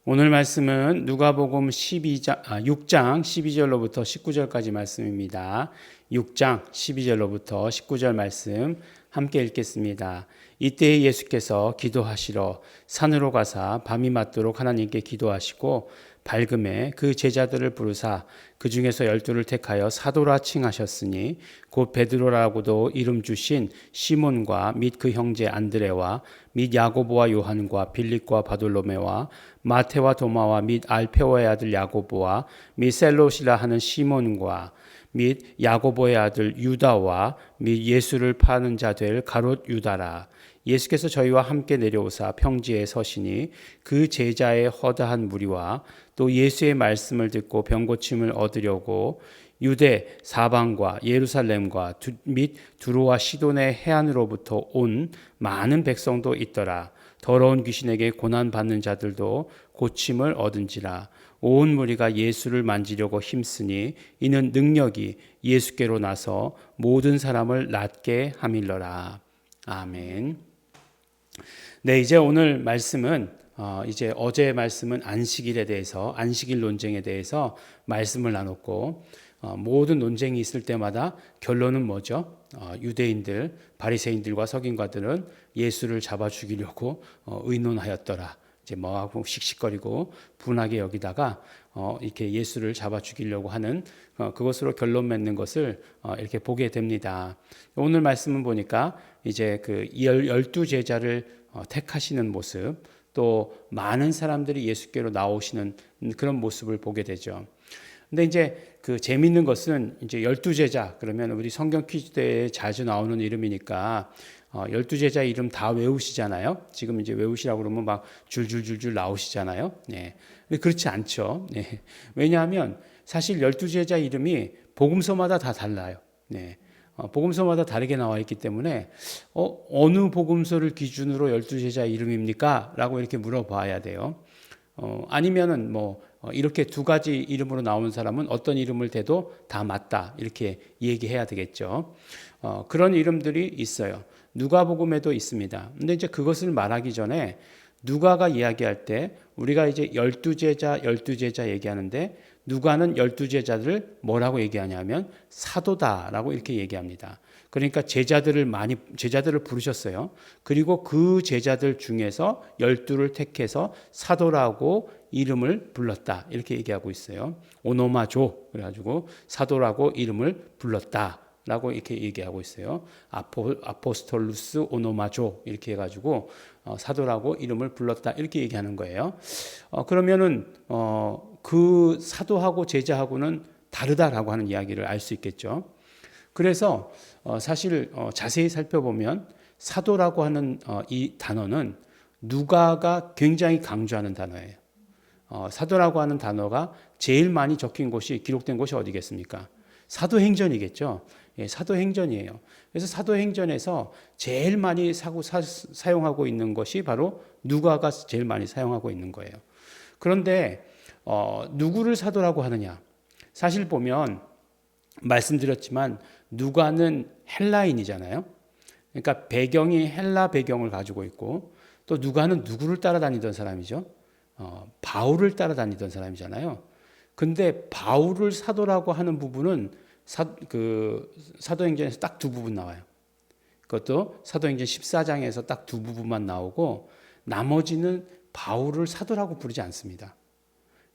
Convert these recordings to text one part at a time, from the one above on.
오늘 말씀은 누가복음 6장 12절로부터 19절까지 말씀입니다. 6장 12절로부터 19절 말씀 함께 읽겠습니다. 이때 예수께서 기도하시러 산으로 가사 밤이 맞도록 하나님께 기도하시고 밝음에 그 제자들을 부르사 그 중에서 12를 택하여 사도라 칭하셨으니 곧 베드로라고도 이름 주신 시몬과 및 그 형제 안드레와 및 야고보와 요한과 빌립과 바돌로메와 마테와 도마와 및 알페오의 아들 야고보와 및 셀롯이라 하는 시몬과 및 야고보의 아들 유다와 및 예수를 파는 자 될 가롯 유다라. 예수께서 저희와 함께 내려오사 평지에 서시니 그 제자의 허다한 무리와 또 예수의 말씀을 듣고 병고침을 얻으려고 유대 사방과 예루살렘과 및 두로와 시돈의 해안으로부터 온 많은 백성도 있더라. 더러운 귀신에게 고난받는 자들도 고침을 얻은지라. 온 무리가 예수를 만지려고 힘쓰니 이는 능력이 예수께로 나서 모든 사람을 낫게 함일러라. 아멘. 네, 이제 오늘 말씀은 이제 어제 말씀은 안식일에 대해서 안식일 논쟁에 대해서 말씀을 나눴고 모든 논쟁이 있을 때마다 결론은 뭐죠? 유대인들, 바리새인들과 서기관들은 예수를 잡아 죽이려고 의논하였더라. 이제 뭐하고 씩씩거리고 분하게 여기다가 이렇게 예수를 잡아 죽이려고 하는 그것으로 결론 맺는 것을 이렇게 보게 됩니다. 오늘 말씀은 보니까 이제 그 12제자를 택하시는 모습, 또 많은 사람들이 예수께로 나오시는 그런 모습을 보게 되죠. 근데 이제 그 재밌는 것은 이제 12제자 그러면 우리 성경 퀴즈대에 자주 나오는 이름이니까 12제자 이름 다 외우시잖아요. 지금 이제 외우시라고 그러면 막 줄줄줄줄 나오시잖아요. 네. 근데 그렇지 않죠. 네. 왜냐하면 사실 12제자 이름이 복음서마다 다 달라요. 네. 복음서마다 다르게 나와 있기 때문에 어느 복음서를 기준으로 12제자 이름입니까? 라고 이렇게 물어봐야 돼요. 아니면은 이렇게 두 가지 이름으로 나오는 사람은 어떤 이름을 대도 다 맞다 이렇게 얘기해야 되겠죠. 그런 이름들이 있어요. 누가복음에도 있습니다. 근데 이제 그것을 말하기 전에 누가가 이야기할 때 우리가 이제 12제자 얘기하는데 누가는 12제자들을 뭐라고 얘기하냐면 사도다라고 이렇게 얘기합니다. 그러니까 제자들을 부르셨어요. 그리고 그 제자들 중에서 12를 택해서 사도라고 이름을 불렀다. 이렇게 얘기하고 있어요. 오노마조 그래가지고 사도라고 이름을 불렀다. 라고 이렇게 얘기하고 있어요. 아포스톨루스 오노마조 이렇게 해가지고 사도라고 이름을 불렀다 이렇게 얘기하는 거예요. 그러면은 그 사도하고 제자하고는 다르다라고 하는 이야기를 알 수 있겠죠. 그래서 사실 자세히 살펴보면 사도라고 하는 이 단어는 누가가 굉장히 강조하는 단어예요. 사도라고 하는 단어가 제일 많이 적힌 곳이 기록된 곳이 어디겠습니까? 사도행전이겠죠. 예, 사도행전이에요. 그래서 사도행전에서 제일 많이 사용하고 있는 것이 바로 누가가 제일 많이 사용하고 있는 거예요. 그런데 누구를 사도라고 하느냐? 사실 보면 말씀드렸지만 누가는 헬라인이잖아요. 그러니까 배경이 헬라 배경을 가지고 있고 또 누가는 누구를 따라다니던 사람이죠? 바울을 따라다니던 사람이잖아요. 근데 바울을 사도라고 하는 부분은 사도행전에서 딱 두 부분 나와요. 그것도 사도행전 14장에서 딱 두 부분만 나오고 나머지는 바울을 사도라고 부르지 않습니다.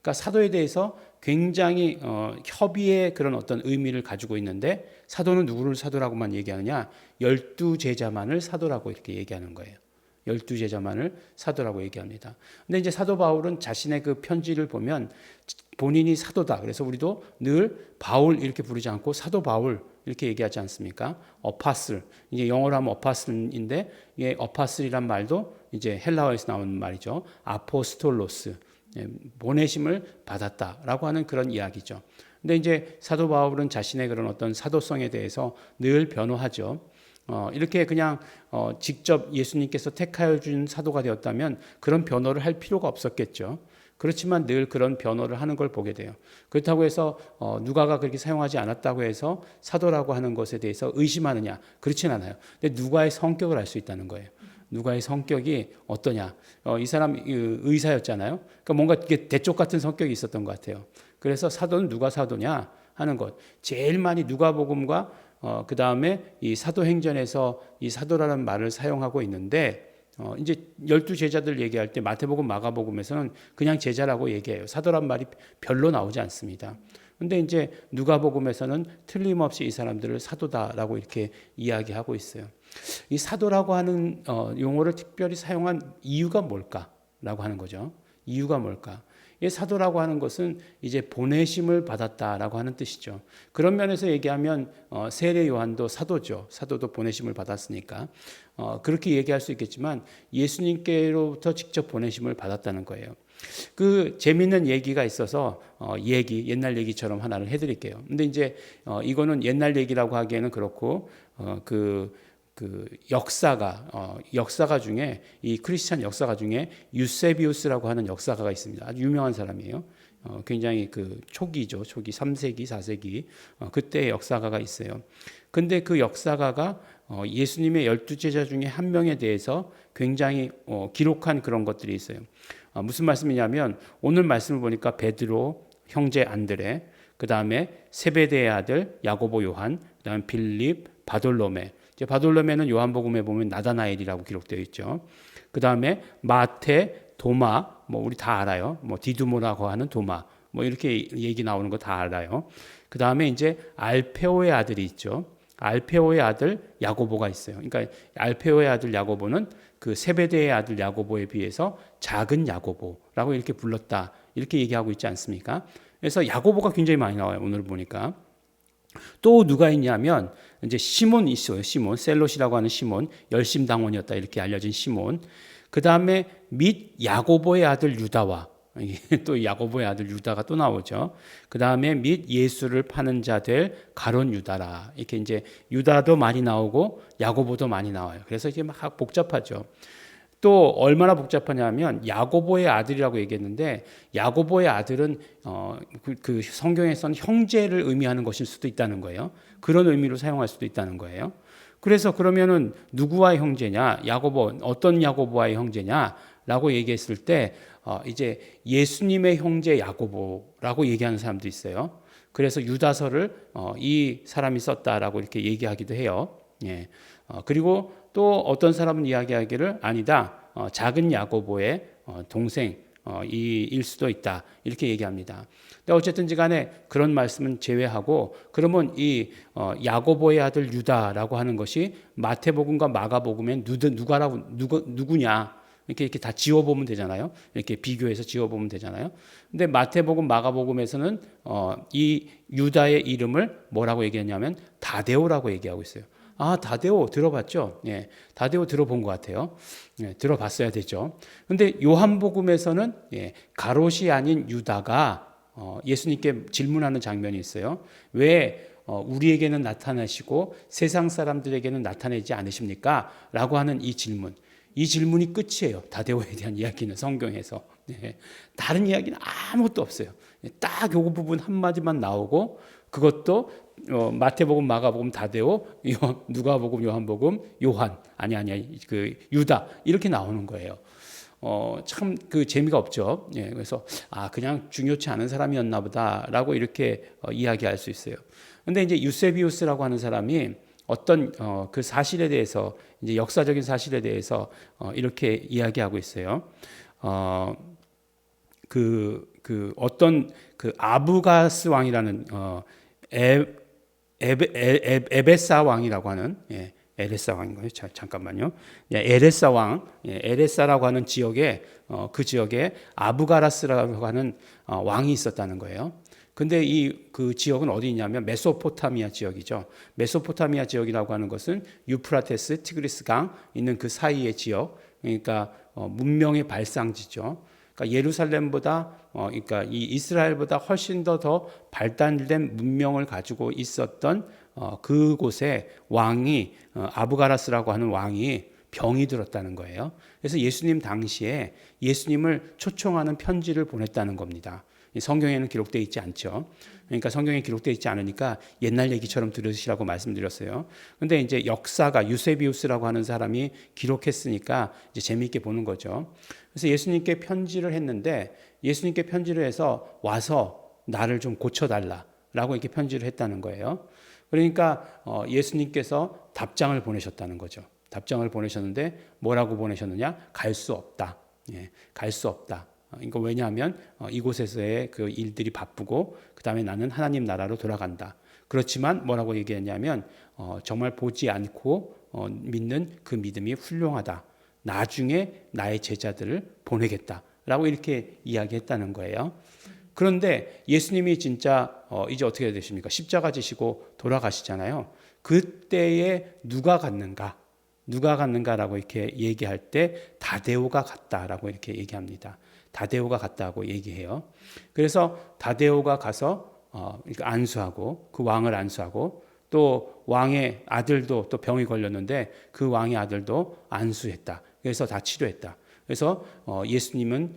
그러니까 사도에 대해서 굉장히 협의의 그런 어떤 의미를 가지고 있는데 사도는 누구를 사도라고만 얘기하느냐? 12제자만을 사도라고 이렇게 얘기하는 거예요. 12제자만을 사도라고 얘기합니다. 근데 이제 사도 바울은 자신의 그 편지를 보면 본인이 사도다. 그래서 우리도 늘 바울 이렇게 부르지 않고 사도 바울 이렇게 얘기하지 않습니까? 어파슬. 이제 영어로 하면 어파슬인데 이게 어파슬이란 말도 이제 헬라어에서 나오는 말이죠. 아포스톨로스. 보내심을 받았다라고 하는 그런 이야기죠. 근데 이제 사도 바울은 자신의 그런 어떤 사도성에 대해서 늘 변호하죠. 이렇게 그냥 직접 예수님께서 택하여 준 사도가 되었다면 그런 변호를 할 필요가 없었겠죠. 그렇지만 늘 그런 변호를 하는 걸 보게 돼요. 그렇다고 해서 누가가 그렇게 사용하지 않았다고 해서 사도라고 하는 것에 대해서 의심하느냐? 그렇진 않아요. 근데 누가의 성격을 알 수 있다는 거예요. 누가의 성격이 어떠냐. 이 사람 의사였잖아요. 그러니까 뭔가 이게 대쪽 같은 성격이 있었던 것 같아요. 그래서 사도는 누가 사도냐 하는 것. 제일 많이 누가복음과 그 다음에 이 사도행전에서 이 사도라는 말을 사용하고 있는데 이제 12제자들 얘기할 때 마태복음, 마가복음에서는 그냥 제자라고 얘기해요. 사도란 말이 별로 나오지 않습니다. 근데 이제 누가복음에서는 틀림없이 이 사람들을 사도다라고 이렇게 이야기하고 있어요. 이 사도라고 하는 용어를 특별히 사용한 이유가 뭘까라고 하는 거죠. 이유가 뭘까? 이 사도라고 하는 것은 이제 보내심을 받았다라고 하는 뜻이죠. 그런 면에서 얘기하면 세례 요한도 사도죠. 사도도 보내심을 받았으니까 그렇게 얘기할 수 있겠지만 예수님께로부터 직접 보내심을 받았다는 거예요. 그 재미있는 얘기가 있어서 옛날 얘기처럼 하나를 해드릴게요. 근데 이제 이거는 옛날 얘기라고 하기에는 그렇고 그 역사가 중에 이 크리스찬 역사가 중에 유세비우스라고 하는 역사가가 있습니다. 아주 유명한 사람이에요. 굉장히 그 초기죠. 초기 3세기, 4세기 그때의 역사가가 있어요. 근데 그 역사가가 예수님의 12제자 중에 한 명에 대해서 굉장히 기록한 그런 것들이 있어요. 무슨 말씀이냐면 오늘 말씀을 보니까 베드로, 형제 안드레, 그 다음에 세베대의 아들 야고보, 요한, 그 다음에 빌립, 바돌로메. 바돌로메는 요한복음에 보면 나다나엘이라고 기록되어 있죠. 그 다음에 마태, 도마, 뭐 우리 다 알아요. 뭐 디두모라고 하는 도마, 뭐 이렇게 얘기 나오는 거 다 알아요. 그 다음에 이제 알페오의 아들이 있죠. 알페오의 아들 야고보가 있어요. 그러니까 알페오의 아들 야고보는 그 세베대의 아들 야고보에 비해서 작은 야고보라고 이렇게 불렀다. 이렇게 얘기하고 있지 않습니까? 그래서 야고보가 굉장히 많이 나와요. 오늘 보니까. 또 누가 있냐면 이제 시몬 있어요. 시몬, 셀롯이라고 하는 시몬, 열심당원이었다 이렇게 알려진 시몬. 그 다음에 및 야고보의 아들 유다와 또 야고보의 아들 유다가 또 나오죠. 그 다음에 및 예수를 파는 자 될 가룟 유다라. 이렇게 이제 유다도 많이 나오고 야고보도 많이 나와요. 그래서 이게 막 복잡하죠. 또 얼마나 복잡하냐면 야고보의 아들이라고 얘기했는데 야고보의 아들은 그 성경에서는 형제를 의미하는 것일 수도 있다는 거예요. 그런 의미로 사용할 수도 있다는 거예요. 그래서 그러면은 누구와의 형제냐? 야고보 어떤 야고보와의 형제냐라고 얘기했을 때 이제 예수님의 형제 야고보라고 얘기하는 사람도 있어요. 그래서 유다서를 이 사람이 썼다라고 이렇게 얘기하기도 해요. 예. 그리고 또 어떤 사람은 이야기하기를 아니다. 작은 야고보의 동생 이일 수도 있다. 이렇게 얘기합니다. 근데 어쨌든지 간에 그런 말씀은 제외하고 그러면 이 야고보의 아들 유다라고 하는 것이 마태복음과 마가복음엔 누구냐? 이렇게 다 지워보면 되잖아요. 이렇게 비교해서 지워보면 되잖아요. 근데 마태복음, 마가복음에서는 이 유다의 이름을 뭐라고 얘기했냐면 다데오라고 얘기하고 있어요. 아, 다데오 들어봤죠? 예, 다데오 들어본 것 같아요. 예, 들어봤어야 되죠. 근데 요한복음에서는 가롯이 아닌 유다가 예수님께 질문하는 장면이 있어요. 왜 우리에게는 나타나시고 세상 사람들에게는 나타내지 않으십니까? 라고 하는 이 질문. 이 질문이 끝이에요. 다데오에 대한 이야기는 성경에서. 예, 다른 이야기는 아무것도 없어요. 딱 요 부분 한마디만 나오고 그것도 마태복음, 마가복음, 다데오, 누가복음, 요한복음, 요한 그 유다 이렇게 나오는 거예요. 참 그 재미가 없죠. 예, 그래서 그냥 중요치 않은 사람이었나 보다라고 이렇게 이야기할 수 있어요. 근데 이제 유세비우스라고 하는 사람이 어떤 그 사실에 대해서 이제 역사적인 사실에 대해서 이렇게 이야기하고 있어요. 어떤 그 아부가스 왕이라는 에베사 왕이라고 하는 에레사 왕인가요? 잠깐만요. 에레사 왕, 에레사라고 하는 지역에 그 지역에 아부가라스라고 하는 왕이 있었다는 거예요. 근데 그 지역은 어디 있냐면 메소포타미아 지역이죠. 메소포타미아 지역이라고 하는 것은 유프라테스, 티그리스 강 있는 그 사이의 지역. 그러니까 문명의 발상지죠. 그러니까 예루살렘보다 그러니까 이 이스라엘보다 훨씬 더 발달된 문명을 가지고 있었던 그곳에 왕이 아부가라스라고 하는 왕이 병이 들었다는 거예요. 그래서 예수님 당시에 예수님을 초청하는 편지를 보냈다는 겁니다. 성경에는 기록되어 있지 않죠. 그러니까 성경에 기록되어 있지 않으니까 옛날 얘기처럼 들으시라고 말씀드렸어요. 근데 이제 역사가 유세비우스라고 하는 사람이 기록했으니까 이제 재미있게 보는 거죠. 그래서 예수님께 편지를 했는데 예수님께 편지를 해서 와서 나를 좀 고쳐달라라고 이렇게 편지를 했다는 거예요. 그러니까 예수님께서 답장을 보내셨다는 거죠. 답장을 보내셨는데 뭐라고 보내셨느냐? 갈 수 없다. 예, 갈 수 없다. 이거 왜냐하면 이곳에서의 그 일들이 바쁘고 그 다음에 나는 하나님 나라로 돌아간다. 그렇지만 뭐라고 얘기했냐면 정말 보지 않고 믿는 그 믿음이 훌륭하다. 나중에 나의 제자들을 보내겠다라고 이렇게 이야기했다는 거예요. 그런데 예수님이 진짜 이제 어떻게 되십니까? 십자가 지시고 돌아가시잖아요. 그때에 누가 갔는가라고 이렇게 얘기할 때 다데오가 갔다라고 이렇게 얘기합니다. 다데오가 갔다고 얘기해요. 그래서 다데오가 가서 안수하고 그 왕을 안수하고 또 왕의 아들도 또 병이 걸렸는데 그 왕의 아들도 안수했다. 그래서 다 치료했다. 그래서 예수님은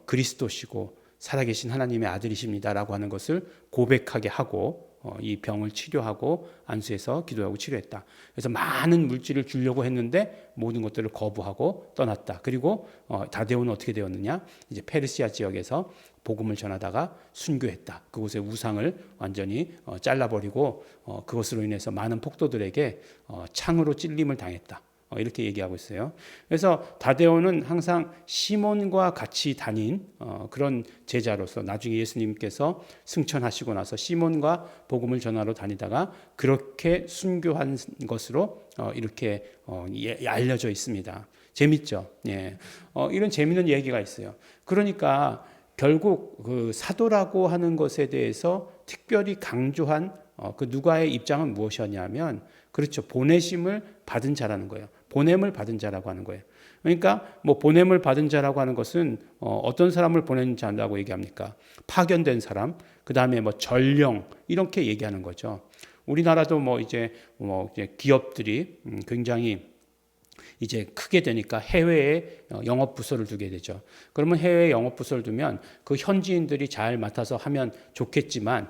그리스도시고 살아계신 하나님의 아들이십니다라고 하는 것을 고백하게 하고 이 병을 치료하고 안수해서 기도하고 치료했다. 그래서 많은 물질을 주려고 했는데 모든 것들을 거부하고 떠났다. 그리고 다데오는 어떻게 되었느냐? 이제 페르시아 지역에서 복음을 전하다가 순교했다. 그곳의 우상을 완전히 잘라버리고 그것으로 인해서 많은 폭도들에게 창으로 찔림을 당했다. 이렇게 얘기하고 있어요. 그래서 다데오는 항상 시몬과 같이 다닌 그런 제자로서 나중에 예수님께서 승천하시고 나서 시몬과 복음을 전하러 다니다가 그렇게 순교한 것으로 이렇게 알려져 있습니다. 재밌죠? 예. 이런 재미있는 얘기가 있어요. 그러니까 결국 그 사도라고 하는 것에 대해서 특별히 강조한 그 누가의 입장은 무엇이었냐면 그렇죠. 보내심을 받은 자라는 거예요. 보냄을 받은 자라고 하는 거예요. 그러니까 뭐 보냄을 받은 자라고 하는 것은 어떤 사람을 보낸 자라고 얘기합니까? 파견된 사람, 그 다음에 뭐 전령 이렇게 얘기하는 거죠. 우리나라도 이제 기업들이 굉장히 이제 크게 되니까 해외에 영업 부서를 두게 되죠. 그러면 해외에 영업 부서를 두면 그 현지인들이 잘 맡아서 하면 좋겠지만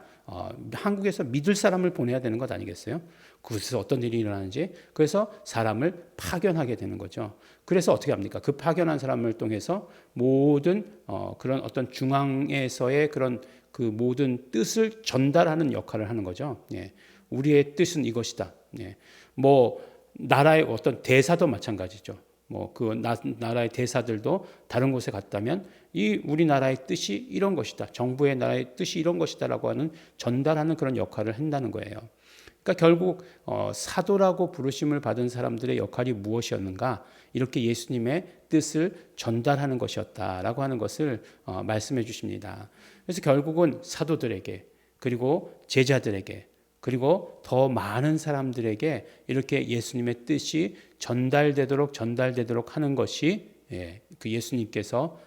한국에서 믿을 사람을 보내야 되는 것 아니겠어요? 그래서 어떤 일이 일어나는지 그래서 사람을 파견하게 되는 거죠. 그래서 어떻게 합니까? 그 파견한 사람을 통해서 모든 그런 어떤 중앙에서의 그런 그 모든 뜻을 전달하는 역할을 하는 거죠. 예. 우리의 뜻은 이것이다. 예. 나라의 어떤 대사도 마찬가지죠. 그 나라의 대사들도 다른 곳에 갔다면 이 우리나라의 뜻이 이런 것이다. 정부의 나라의 뜻이 이런 것이다라고 하는 전달하는 그런 역할을 한다는 거예요. 그러니까 결국 사도라고 부르심을 받은 사람들의 역할이 무엇이었는가? 이렇게 예수님의 뜻을 전달하는 것이었다라고 하는 것을 말씀해 주십니다. 그래서 결국은 사도들에게 그리고 제자들에게 그리고 더 많은 사람들에게 이렇게 예수님의 뜻이 전달되도록 하는 것이 그 예수님께서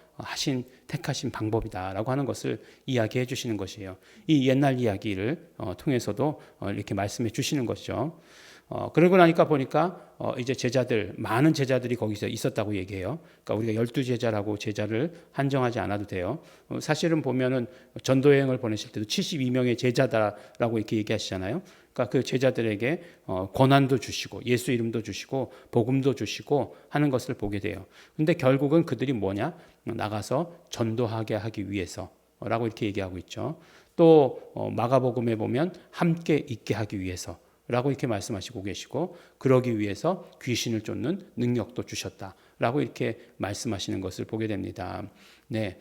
택하신 방법이다라고 하는 것을 이야기해 주시는 것이에요. 이 옛날 이야기를 통해서도 이렇게 말씀해 주시는 것이죠. 그러고 나니까 보니까 이제 많은 제자들이 거기서 있었다고 얘기해요. 그러니까 우리가 12제자라고 제자를 한정하지 않아도 돼요. 사실은 보면은 전도여행을 보내실 때도 72명의 제자다라고 이렇게 얘기하시잖아요. 그러니까 그 제자들에게 권한도 주시고 예수 이름도 주시고 복음도 주시고 하는 것을 보게 돼요. 근데 결국은 그들이 뭐냐? 나가서 전도하게 하기 위해서라고 이렇게 얘기하고 있죠. 또 마가복음에 보면 함께 있게 하기 위해서 라고 이렇게 말씀하시고 계시고 그러기 위해서 귀신을 쫓는 능력도 주셨다라고 이렇게 말씀하시는 것을 보게 됩니다. 네,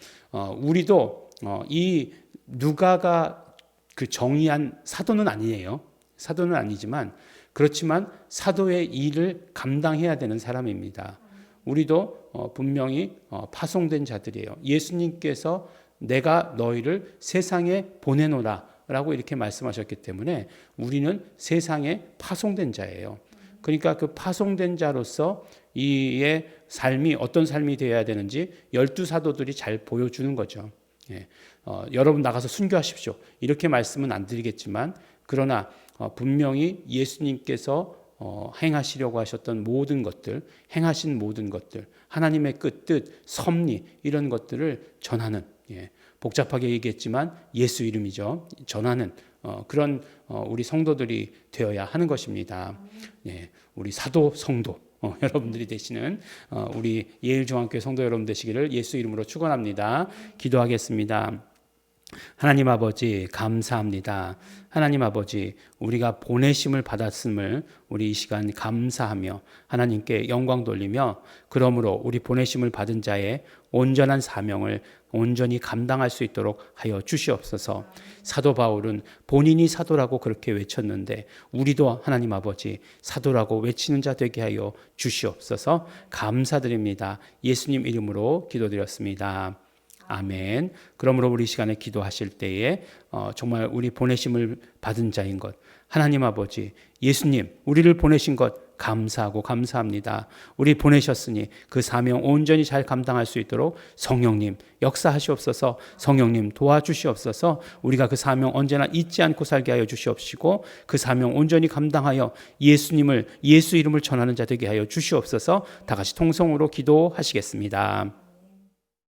우리도 이 누가가 그 정의한 사도는 아니에요. 사도는 아니지만 그렇지만 사도의 일을 감당해야 되는 사람입니다. 우리도 분명히 파송된 자들이에요. 예수님께서 내가 너희를 세상에 보내노라 라고 이렇게 말씀하셨기 때문에 우리는 세상에 파송된 자예요. 그러니까 그 파송된 자로서 이의 삶이 어떤 삶이 되어야 되는지 12사도들이 잘 보여주는 거죠. 여러분 나가서 순교하십시오. 이렇게 말씀은 안 드리겠지만 그러나 분명히 예수님께서 행하시려고 하셨던 모든 것들, 행하신 모든 것들, 하나님의 뜻, 섭리 이런 것들을 전하는 복잡하게 얘기했지만 예수 이름이죠. 전하는 그런 우리 성도들이 되어야 하는 것입니다. 예, 우리 사도 성도 여러분들이 되시는 우리 예일중앙교회 성도 여러분 되시기를 예수 이름으로 축원합니다. 기도하겠습니다. 하나님 아버지 감사합니다. 하나님 아버지 우리가 보내심을 받았음을 우리 이 시간 감사하며 하나님께 영광 돌리며 그러므로 우리 보내심을 받은 자의 온전한 사명을 온전히 감당할 수 있도록 하여 주시옵소서. 사도 바울은 본인이 사도라고 그렇게 외쳤는데 우리도 하나님 아버지 사도라고 외치는 자 되게 하여 주시옵소서. 감사드립니다. 예수님 이름으로 기도드렸습니다. 아멘. 그러므로 우리 시간에 기도하실 때에 정말 우리 보내심을 받은 자인 것 하나님 아버지 예수님 우리를 보내신 것 감사하고 감사합니다. 우리 보내셨으니 그 사명 온전히 잘 감당할 수 있도록 성령님 역사하시옵소서. 성령님 도와주시옵소서. 우리가 그 사명 언제나 잊지 않고 살게 하여 주시옵시고 그 사명 온전히 감당하여 예수님을 예수 이름을 전하는 자 되게 하여 주시옵소서. 다 같이 통성으로 기도하시겠습니다.